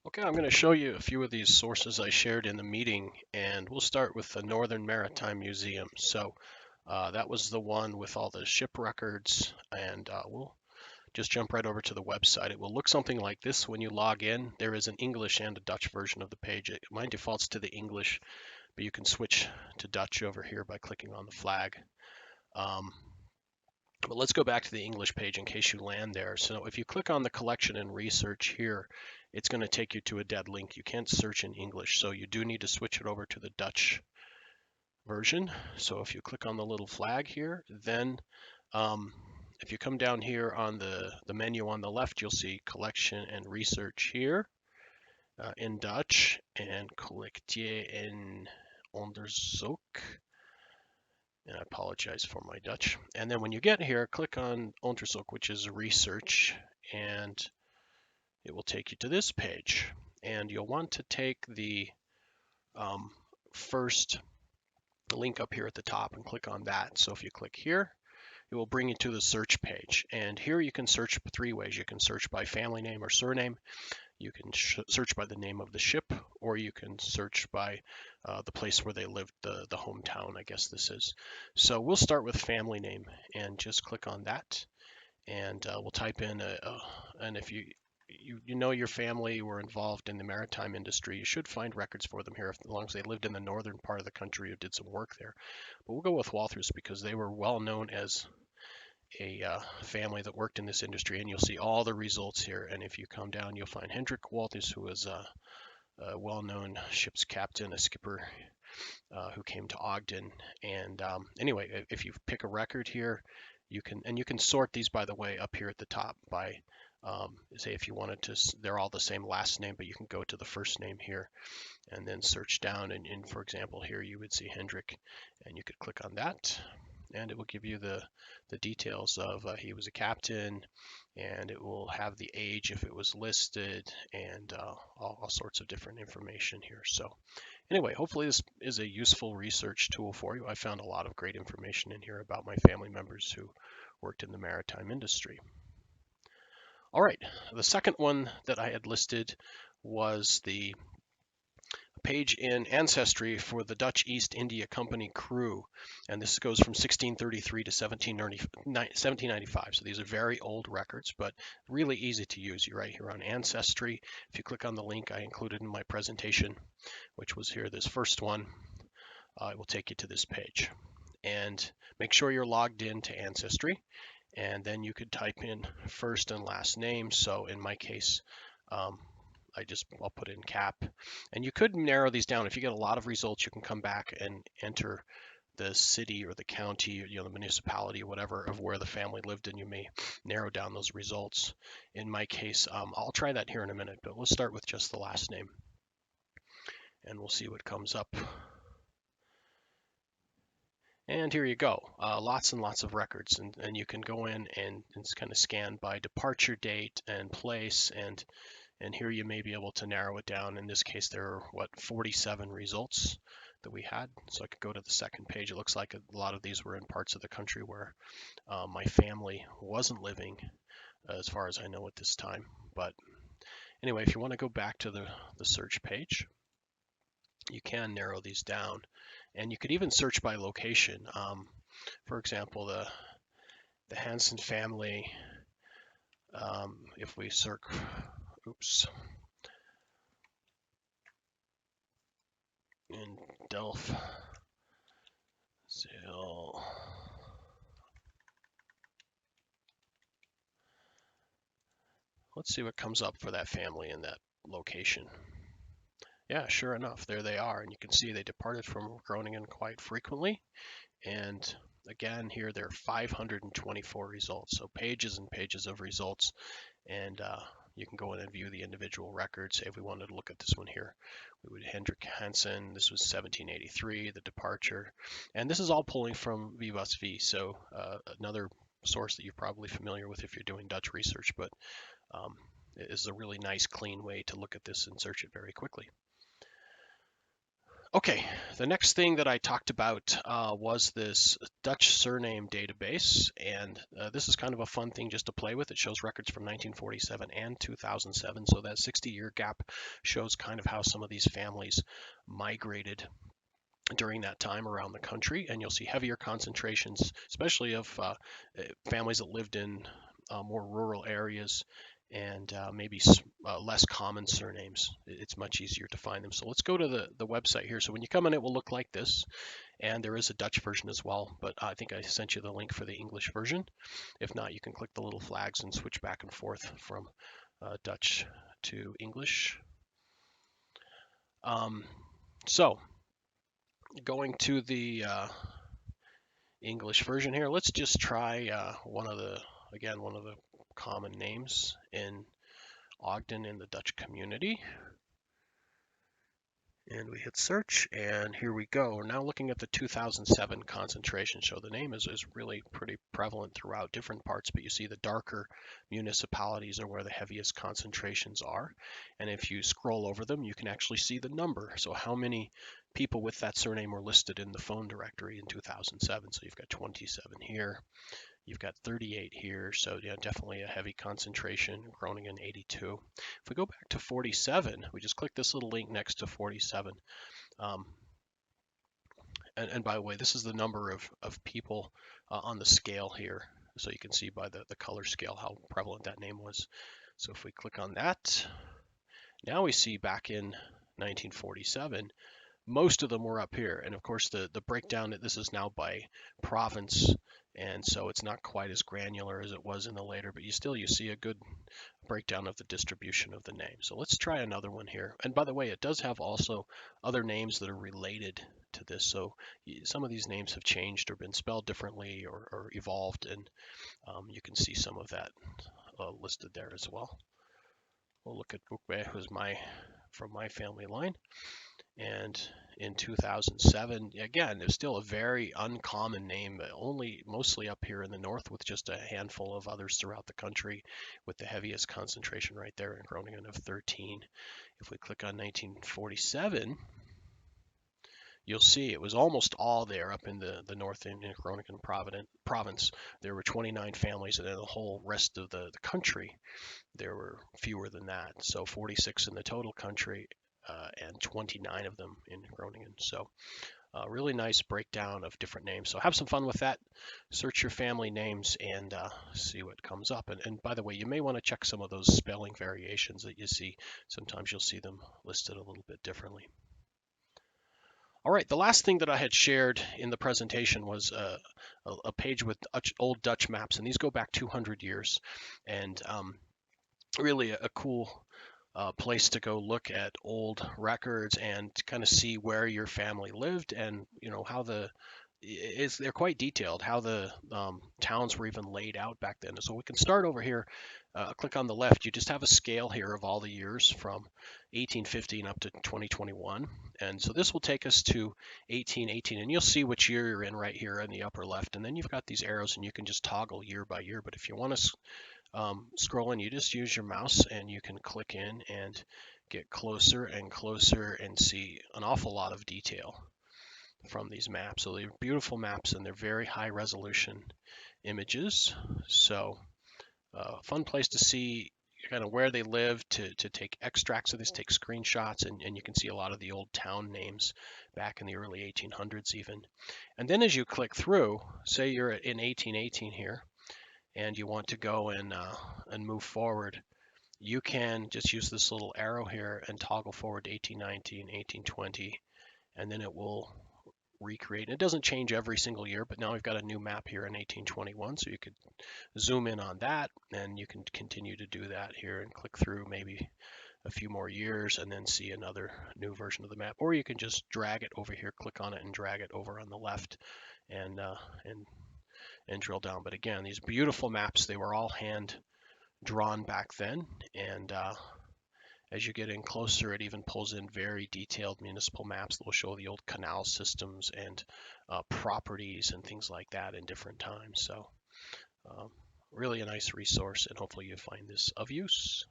Okay, I'm going to show you a few of these sources I shared in the meeting, and we'll start with the Northern Maritime Museum. That was the one with all the ship records, and we'll just jump right over to the website. It will look something like this when you log in. There is an English and a Dutch version of the page. Mine defaults to the English, but you can switch to Dutch over here by clicking on the flag. Um, but let's go back to the English page in case you land there. So if you click on the collection and research here, it's going to take you to a dead link. You can't search in English, so you do need to switch it over to the Dutch version. So if you click on the little flag here, then um, if you come down here on the menu on the left, you'll see collection and research here in Dutch, and click je in onderzoek. And I apologize for my Dutch. And then when you get here, click on onderzoek, which is research, and it will take you to this page. And you'll want to take the first link up here at the top and click on that. So if you click here, it will bring you to the search page. And here you can search three ways. You can search by family name or surname. You can search by the name of the ship, or you can search by the place where they lived, the hometown, I guess this is. So we'll start with family name and just click on that. And we'll type in, and if you know your family were involved in the maritime industry, you should find records for them here, as long as they lived in the northern part of the country or did some work there. But we'll go with Walters because they were well known as a family that worked in this industry, and you'll see all the results here. And if you come down, you'll find Hendrik Walters, who was a well-known ship's captain, a skipper who came to Ogden. And anyway, if you pick a record here, you can sort these, by the way, up here at the top by say if you wanted to, they're all the same last name, but you can go to the first name here and then search down. And for example, here you would see Hendrik, and you could click on that, and it will give you the details of he was a captain, and it will have the age if it was listed, and all sorts of different information here. So anyway, hopefully this is a useful research tool for you. I found a lot of great information in here about my family members who worked in the maritime industry. All right, the second one that I had listed was the page in Ancestry for the Dutch East India Company crew. And this goes from 1633 to 1795. So these are very old records, but really easy to use. You're right here on Ancestry. If you click on the link I included in my presentation, which was here, this first one, it will take you to this page. And make sure you're logged in to Ancestry. And then you could type in first and last name. So in my case, I'll put in cap, and you could narrow these down. If you get a lot of results, you can come back and enter the city or the county, or the municipality or whatever of where the family lived, and you may narrow down those results. In my case, I'll try that here in a minute, but let's start with just the last name, and we'll see what comes up. And here you go, lots and lots of records, and you can go in and it's kind of scan by departure date and place, and here you may be able to narrow it down. In this case, there are, 47 results that we had. So I could go to the second page. It looks like a lot of these were in parts of the country where my family wasn't living, as far as I know at this time. But anyway, if you want to go back to the search page, you can narrow these down. And you could even search by location. For example, the Hansen family, if we search, oops, in Delft. So let's see what comes up for that family in that location. Yeah, sure enough, there they are. And you can see they departed from Groningen quite frequently. And again, here there are 524 results. So pages and pages of results. And you can go in and view the individual records. Say if we wanted to look at this one here, we would Hendrik Hansen. This was 1783, the departure. And this is all pulling from Vivas V. So another source that you're probably familiar with if you're doing Dutch research, but it is a really nice, clean way to look at this and search it very quickly. Okay, the next thing that I talked about was this Dutch surname database, and this is kind of a fun thing just to play with. It shows records from 1947 and 2007, so that 60-year gap shows kind of how some of these families migrated during that time around the country, and you'll see heavier concentrations, especially of families that lived in more rural areas and maybe less common surnames. It's much easier to find them. So let's go to the website here. So when you come in, it will look like this, and there is a Dutch version as well, but I think I sent you the link for the English version. If not, you can click the little flags and switch back and forth from Dutch to English. So going to the English version here, let's just try one of the common names in Ogden in the Dutch community. And we hit search, and here we go. We're now looking at the 2007 concentration. So the name is really pretty prevalent throughout different parts, but you see the darker municipalities are where the heaviest concentrations are. And if you scroll over them, you can actually see the number. So how many people with that surname were listed in the phone directory in 2007. So you've got 27 here. You've got 38 here, so yeah, definitely a heavy concentration. Groningen 82. If we go back to 47, we just click this little link next to 47. And by the way, this is the number of people on the scale here. So you can see by the color scale how prevalent that name was. So if we click on that, now we see back in 1947, most of them were up here. And of course, the breakdown, this is now by province, and so it's not quite as granular as it was in the later, but you see a good breakdown of the distribution of the name. So let's try another one here. And by the way, it does have also other names that are related to this. So some of these names have changed or been spelled differently or evolved, and you can see some of that listed there as well. We'll look at Boekbe, who's from my family line. And in 2007, again, it's still a very uncommon name, mostly up here in the north, with just a handful of others throughout the country, with the heaviest concentration right there in Groningen of 13. If we click on 1947, you'll see it was almost all there up in the north in Groningen province. There were 29 families, and in the whole rest of the country, there were fewer than that. So 46 in the total country, and 29 of them in Groningen. So really nice breakdown of different names. So have some fun with that. Search your family names and see what comes up. And by the way, you may want to check some of those spelling variations that you see. Sometimes you'll see them listed a little bit differently. All right, the last thing that I had shared in the presentation was a page with old Dutch maps, and these go back 200 years. And really a cool place to go look at old records and kind of see where your family lived, and how they're quite detailed, how the towns were even laid out back then. So we can start over here. Click on the left. You just have a scale here of all the years from 1815 up to 2021, and so this will take us to 1818, and you'll see which year you're in right here in the upper left, and then you've got these arrows, and you can just toggle year by year. But if you want to scroll in, you just use your mouse and you can click in and get closer and closer and see an awful lot of detail from these maps. So they're beautiful maps, and they're very high resolution images. So fun place to see kind of where they live, to take extracts of this, take screenshots, and you can see a lot of the old town names back in the early 1800s even. And then as you click through, say you're in 1818 here, and you want to go and move forward, you can just use this little arrow here and toggle forward to 1819, 1820, and then it will recreate. It doesn't change every single year, but now we've got a new map here in 1821, so you could zoom in on that, and you can continue to do that here and click through maybe a few more years and then see another new version of the map. Or you can just drag it over here, click on it, and drag it over on the left and drill down. But again, these beautiful maps, they were all hand drawn back then, and as you get in closer, it even pulls in very detailed municipal maps that will show the old canal systems and properties and things like that in different times. So really a nice resource, and hopefully you find this of use.